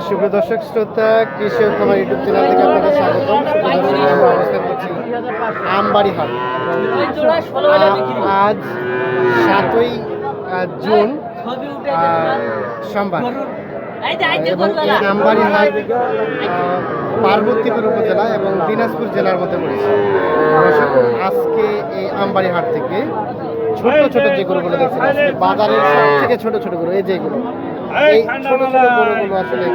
সুপ্রিয় দর্শক শ্রোতা কৃষি ও খামার ইউটিউব চ্যানেল থেকে আপনাদের স্বাগতম। আমরা অবস্থান করছি আমবাড়ি হাট। আজ 7ই জুন সোমবার এবং এই আমবাড়ি হাট পার্বতীপুর উপজেলা এবং দিনাজপুর জেলার মধ্যে পড়েছে। দর্শক আজকে এই আমবাড়ি হাট থেকে ছোট ছোট যে গরুগুলো দেখছেন বাজারের সব থেকে ছোট ছোট গরু, এই যেগুলো এই ছোট ছোট গরুগুলো আসলে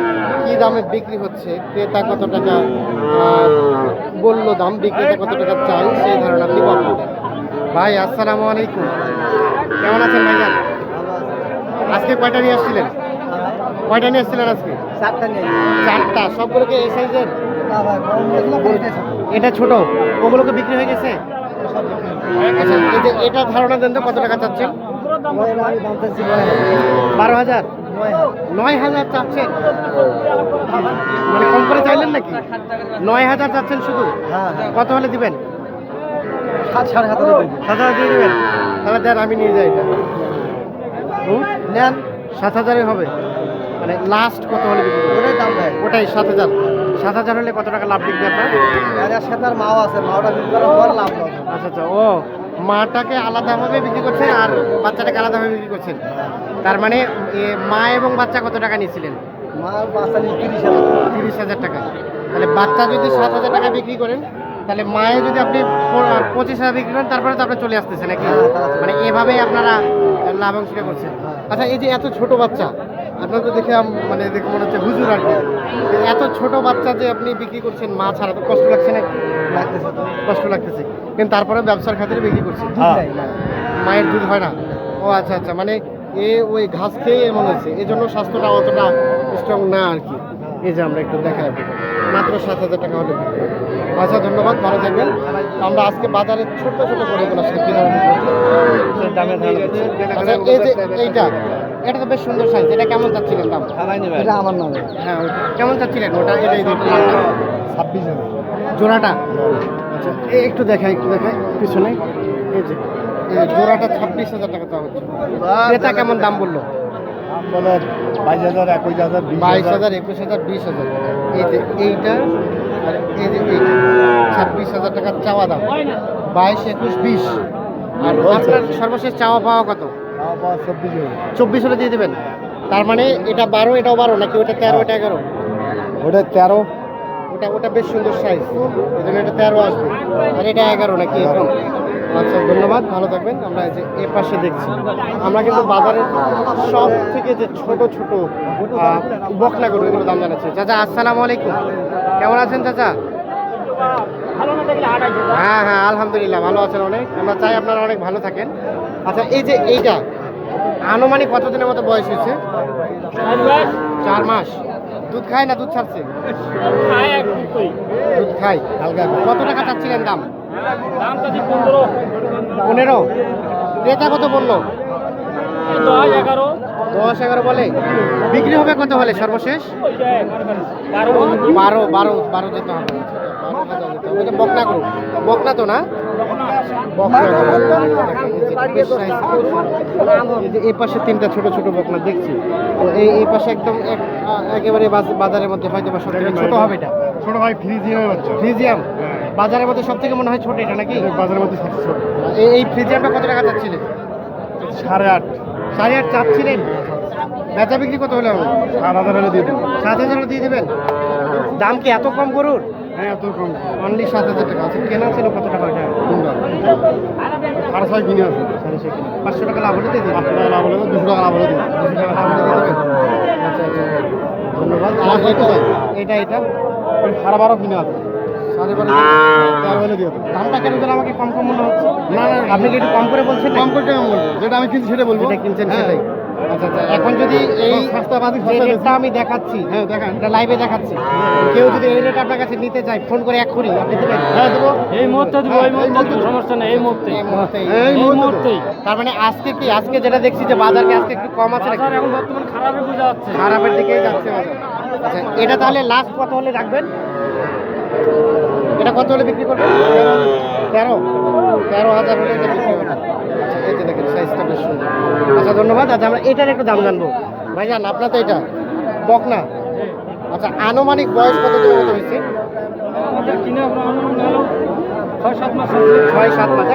কি দামে বিক্রি হচ্ছে, ক্রেতা কত টাকা বললো দাম, বিক্রেতা কত টাকা চাই, সেই ধারণা দিব আপনাদের। ভাই আসসালামু আলাইকুম, কেমন আছেন ভাইজান? আজকে কয়টা নিয়ে আসছিলেন? কয়টা নিয়ে আসছিলেন আজকে? চারটা। সবগুলোকে এই সাইজের? এটা ছোট, ওগুলোকে বিক্রি হয়ে গেছে? আচ্ছা, এই যে এটা ধারণা দেন তো কত টাকা চাচ্ছেন? 12,000? 9,000 চাচ্ছেন? মানে কম করে চাইলেন নাকি? 9,000 চাচ্ছেন শুধু? কত হলে দিবেন? 7,500 দিয়ে দিবেন? তাহলে দেন, আমি নিয়ে যাই। এটা নেন, 7,000 হবে। মানে লাস্ট কত হলে বিক্রি করবেন? ওটাই দাম দেয়, ওটাই 7,000। 7,000 হলে কত টাকা লাভ দিবে আপনার? সাথে মাও আছে, মাওটা বিক্রি করার পর লাভ। আচ্ছা আচ্ছা, ও মাটাকে আলাদাভাবে বিক্রি করছেন আর বাচ্চাটাকে আলাদাভাবে বিক্রি করছেন। তার মানে মা এবং বাচ্চা কত টাকা নিয়েছিলেন? মা বাচ্চা 30,000 টাকা। তাহলে বাচ্চা যদি 7,000 টাকা বিক্রি করেন, তাহলে মায়ে যদি আপনি 25,000 বিক্রি করেন, তারপরে তো আপনার চলে আসতেছে নাকি? মানে এভাবেই আপনারা লাভ অংশ করছেন। আচ্ছা, এই যে এত ছোট বাচ্চা, আপনার তো দেখে মানে দেখে মনে হচ্ছে হুজুর আর কি, এত ছোট বাচ্চা যে আপনি বিক্রি করছেন মা ছাড়া, তো কষ্ট লাগছে না? লাগতেছে, তো কষ্ট লাগতেছে, কিন্তু তারপরে ব্যবসার খাতিরে বিক্রি করছেন। মায়ের দুধ হয় না? ও আচ্ছা আচ্ছা, মানে ওই ঘাস খেয়ে এমন হয়েছে, এই জন্য স্বাস্থ্যটা অতটা স্ট্রং না আর কি। এই যে আমরা একটু দেখাই, মাত্র 7,000 টাকা হলে বিক্রি। আচ্ছা, ধন্যবাদ, ভালো থাকবেন। আমরা আজকে বাজারে ছোট ছোট গরুগুলো আসলে কিভাবে দামে ধারণা দিচ্ছি। আচ্ছা, এই যে এইটা, এটা তো বেশ সুন্দর সাইজ, এটা কেমন চাচ্ছিলেন দাম? এটা আমার নাম। হ্যাঁ, কেমন চাচ্ছিলেন ওটা? এটাই 26,000 জোড়াটা। আচ্ছা, একটু দেখাই পিছনে। এই যে জোড়াটা 26,000 টাকা চাওয়া হচ্ছে। ক্রেতা কেমন দাম বললো? বলো 22,000, 21,000, 22,000, 21,000, 20,000। এই যে এইটা আর এই যে এইটা 26,000 টাকা চাওয়া দাম। 22, 21, 20। আর আপনার সর্বশেষ চাওয়া পাওয়া কত? 24 হলে দিয়ে দেবেন। তার মানে এটা 12, এটাও 12 নাকি? ওটা 13, এটা 11? ওটা 13। ওটা বেশ সুন্দর সাইজ, এই জন্য এটা 13 আসবে। আর এটা 11 নাকি এরকম? আচ্ছা, ধন্যবাদ, ভালো থাকবেন। আমরা এই যে এ পাশে দেখছি, আমরা কিন্তু বাজারের সব থেকে যে ছোট ছোট বকনা গরু, এগুলো দাম জানাচ্ছি। চাচা আসসালামু আলাইকুম, কেমন আছেন চাচা? হ্যাঁ হ্যাঁ, আলহামদুলিল্লাহ ভালো আছেন অনেক। আমরা চাই আপনারা অনেক ভালো থাকেন। আচ্ছা, এই যে এইটা আনুমানিক কতদিনের মতো বয়স হয়েছে? 4 মাস। দুধ খায় না দুধ ছাড়ছে? দুধ খায় হালকা। কত টাকা চাচ্ছিলেন দাম? 15। ক্রেতা কত বললো? 10-11 বলে। বিক্রি হবে কত হলে সর্বশেষ? 12 যেতে হবে। বকনা করুন, বকনা তো না? এই পাশে 3টা ছোট ছোট বকনা দেখছি। তো এই পাশে একদম একেবারে বাজারের মধ্যে হয়তো বা ছোট হবে। এটা ছোট ভাই, ফ্রিজিয়াম বাজারের মধ্যে সব থেকে মনে হয় ছোট এটা নাকি? বাজারের মধ্যে সবচেয়ে ছোট। এই ফ্রিজিয়ামটা কত টাকা চাচ্ছিলেন? 8.5। 8.5 চাচ্ছিলেন। বেচা বিক্রি কত হলে হবে? 7,000 হলে দিয়ে দেবেন। 7,000 হলে দিয়ে দেবেন? দাম কি এত কম গরুর? হ্যাঁ, এত কম, অনলি 7,000 টাকা। আচ্ছা, কেনা ছিল কত টাকা? এটা 6.5 কিনে আছে। 6.5 কিনে 500 টাকা লাভ হলে দিয়ে দেবেন। 500 টাকা লাভ হলে 200 টাকা লাভ হলে দিয়ে 200 টাকা লাভ হলে দিয়ে দেবেন। আচ্ছা আচ্ছা, ধন্যবাদ। আর এটা 12.5 কিনে আছে। 12.5 হলে দিয়ে দেবেন। দামটা কেন দিলে আমাকে কম মনে হচ্ছে? না না, আপনি কি একটু কম করে বলছেন? কম করে আমি বলবো, যেটা আমি কিনছি সেটা বলবো। যেটা কিনছেন সেটাই। আচ্ছা আচ্ছা, এখন যদি এই রেটটা আমি দেখাচ্ছি, হ্যাঁ দেখান, এটা লাইভে দেখাচ্ছি, কেউ যদি এই রেট আপনার কাছে নিতে চায়, ফোন করে এক্ষুনি আপনি দেবেন? হ্যাঁ দেবো, এই মুহূর্তে দেবো, এই মুহূর্তে, সমস্যা নেই, এই মুহূর্তে। তার মানে আজকে যেটা দেখছি যে বাজারকে আজকে একটু কম আছে, এখন বর্তমান খারাপের বোঝা যাচ্ছে, খারাপের দিকেই যাচ্ছে বাজার। আচ্ছা, এটা তাহলে লাস্ট কত হলে রাখবেন? এটা কত হলে বিক্রি করবেন? 13,000 হলে এটা বিক্রি হবে না। আচ্ছা, এই যে দেখেন সাইজটা বেশ সুন্দর। আচ্ছা, ধন্যবাদ। আচ্ছা, আমরা এটার একটু দাম জানবো। ভাইজান আপনার তো এটা বকনা। আচ্ছা আনুমানিক বয়স কত দিনের মতো হয়েছে? 6-7 মাস,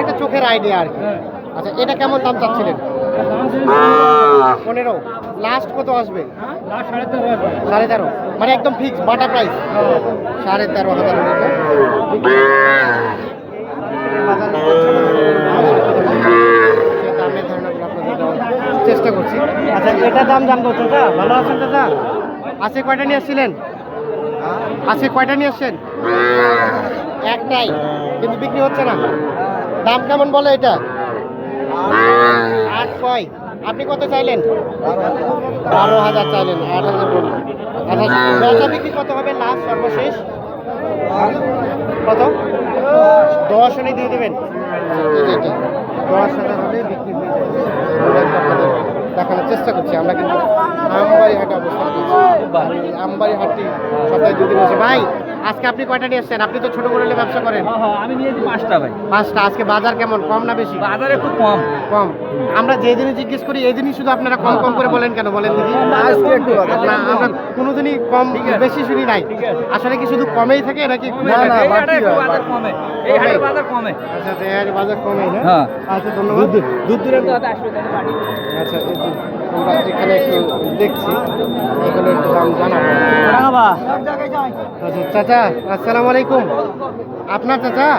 একটা চোখের আইডিয়া আর কি। আচ্ছা এটা কেমন দাম চাচ্ছিলেন? 15। লাস্ট কত আসবে? 13.5, মানে একদম ফিক্স বাটা প্রাইস 13,500 মতো। দামের ধারণাগুলো আপনাদের দেওয়ার চেষ্টা করছি। আচ্ছা এটা দাম জানবো চাচা, ভালো আছেন চাচা? আজকে কয়টা নিয়ে আসছিলেন? আজকে কয়টা নিয়ে আসছেন? একটাই, কিন্তু বিক্রি হচ্ছে না। দাম কেমন বলে এটা? 8 কয়? আপনি কত চাইলেন? 12,000 চাইলেন, 8,000 বললেন। আচ্ছা বেচা বিক্রি কত হবে লাস্ট সর্বশেষ? কত? 10 হলে দিয়ে দেবেন? 10,000 হলে বিক্রি হয়ে যাবে। আপনাদের দেখানোর চেষ্টা করছি। আমরা কিন্তু আমবাড়ি হাটে অবস্থান করছি। আমবাড়ি হাটটি সপ্তাহে 2 দিন বসে। ভাই আজকে আপনি কয়টা নিয়ে এসছেন? আপনি তো ছোট করে ব্যবসা করেন। আমি নিয়েছি 5টা ভাই। 5টা। আজকে বাজার কেমন, কম না বেশি? বাজারে খুব কম। কম। আমরা যে দিনে জিজ্ঞেস করি এই দিনই শুধু আপনারা কম কম করে বলেন কেন, বলেন দেখি? আজকে একটু না আমরা কোনোদিনই কম বেশি শুনি নাই। আসলে কি শুধু কমেই থাকে নাকি? না না, বাজার কমে। এই হাটে বাজার কমে। আচ্ছা এই বাজার কমেই না? হ্যাঁ। আচ্ছা ধন্যবাদ। দুধ দূরান্ত আসবে তাহলে বাড়ি। আচ্ছা এই যে আমরা এখানে একটু দেখছি, এগুলো একটু দাম জানাবো। আচ্ছা চাচা আসসালামু আলাইকুম। আপনার চাচা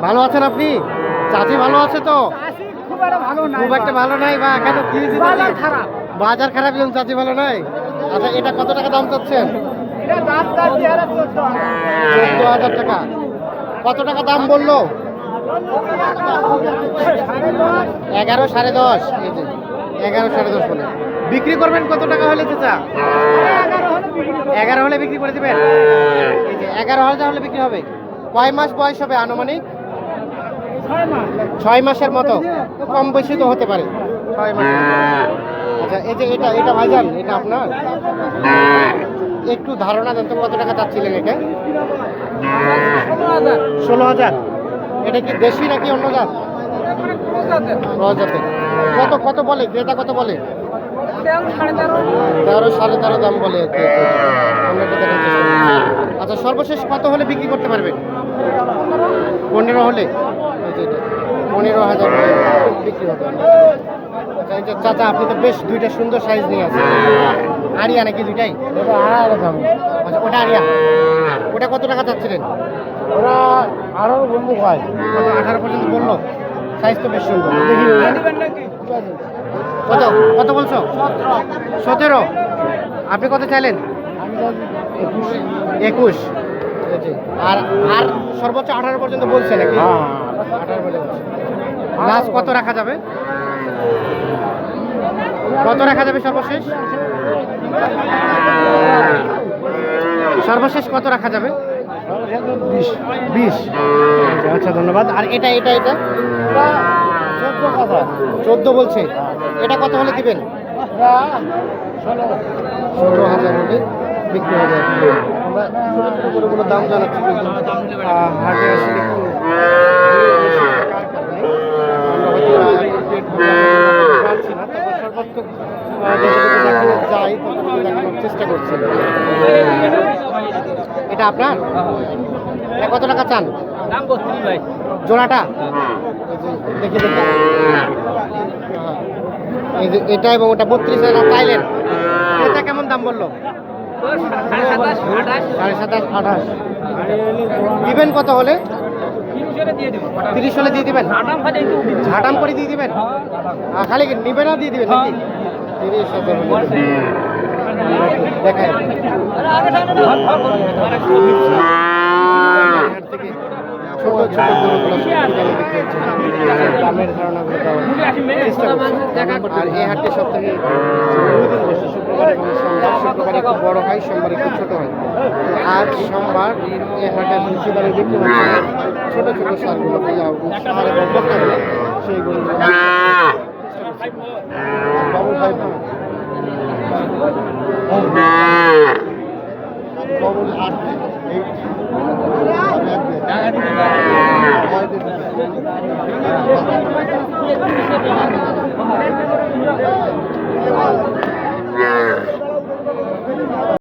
ভালো আছেন আপনি? চাচি ভালো আছে তো? খুব একটা ভালো নাই বা কেন, কি হয়েছে? বাজার খারাপ এবং চাচি ভালো নাই। আচ্ছা এটা কত টাকা দাম চাচ্ছেন? 14,000 টাকা। কত টাকা দাম বললো? 11, 10.5। এই যে 11, 10.5 বলে বিক্রি করবেন। কত টাকা হলে চাচা? 11 হলে বিক্রি করে দেবেন? এই যে 11,000 হলে বিক্রি হবে। কয় মাস বয়স হবে আনুমানিক? 6 মাসের মতো, কম বেশি তো হতে পারে। 6 মাস। আচ্ছা এই যে এটা ভাইজান, এটা আপনার একটু ধারণা দেন তো কত টাকা চাচ্ছিলেন এটা? 16,000। এটা কি দেশি নাকি অন্য জাত? প্রজাতের। কত কত বলে ক্রেতা, কত বলে? 13, 13.5 দাম বলে আর কি। আমরা এটা দেখার চেষ্টা করছি। আচ্ছা সর্বশেষ কত হলে বিক্রি করতে পারবেন? 15 হলে? 15,000 বিক্রি হবে। আচ্ছা এই যে চাচা আপনি তো বেশ দুইটা সুন্দর সাইজ নিয়ে আছেন। আরিয়া নাকি দুইটাই? আচ্ছা ওটা আরিয়া। ওটা কত টাকা চাচ্ছিলেন? ওরা আরো বন্ধু হয়। কত? 18 পর্যন্ত বললো। সাইজ তো বেশ সুন্দর। দেখি কত কত বলছো? 17। আপনি কত চাইলেন? 21। আর আর সর্বোচ্চ 18 পর্যন্ত বলছে নাকি? 18 পর্যন্ত। লাস্ট কত রাখা যাবে? কত রাখা যাবে সর্বশেষ? সর্বশেষ কত রাখা যাবে? 20। আচ্ছা ধন্যবাদ। আর এটা এটা এটা 14 বলছে। এটা কত হলে দিবেন? 16,000 হলে বিক্রি হবে। আমরা ছোটো ছোটো গরুগুলোর দাম জানাচ্ছি, কিন্তু হাটে আসলে একটু পারছি না। তবে সর্বাত্মক যতটুকু দেখানো যায় ততটুকু দেখানোর চেষ্টা করছি। এটা আপনার? এটা কত টাকা চান? দাম 32 ভাই। জোড়াটা দেখি দেখি। এই যে এটা এবং ওটা 32,000 চাইলেন। এটা কেমন দাম বললো? 27, 28। 27.5, 28। দিবেন কত হলে? 30 হলে দিয়ে দিবেন? ঝাটাম করে দিয়ে দিবেন? খালি নিবে না দিয়ে দিবেন নাকি? 30,000 হলে দেখায়। ছোট ছোট গরুগুলো দামের ধারণাগুলো দেওয়ার চেষ্টা করছি। আর এই হাটটি সপ্তাহে 2 দিন বসে, শুক্রবার এবং সোমবার। শুক্রবার একটু বড় হয়, সোমবার একটু ছোট হয়। আর সোমবার এই হাটে বেশি দামে বিক্রি হচ্ছে ছোট ছোট সারগুলো, সার এবং বক্তাগুলো, সেই গরুগুলো বাবু ভাই বাবুল 8 8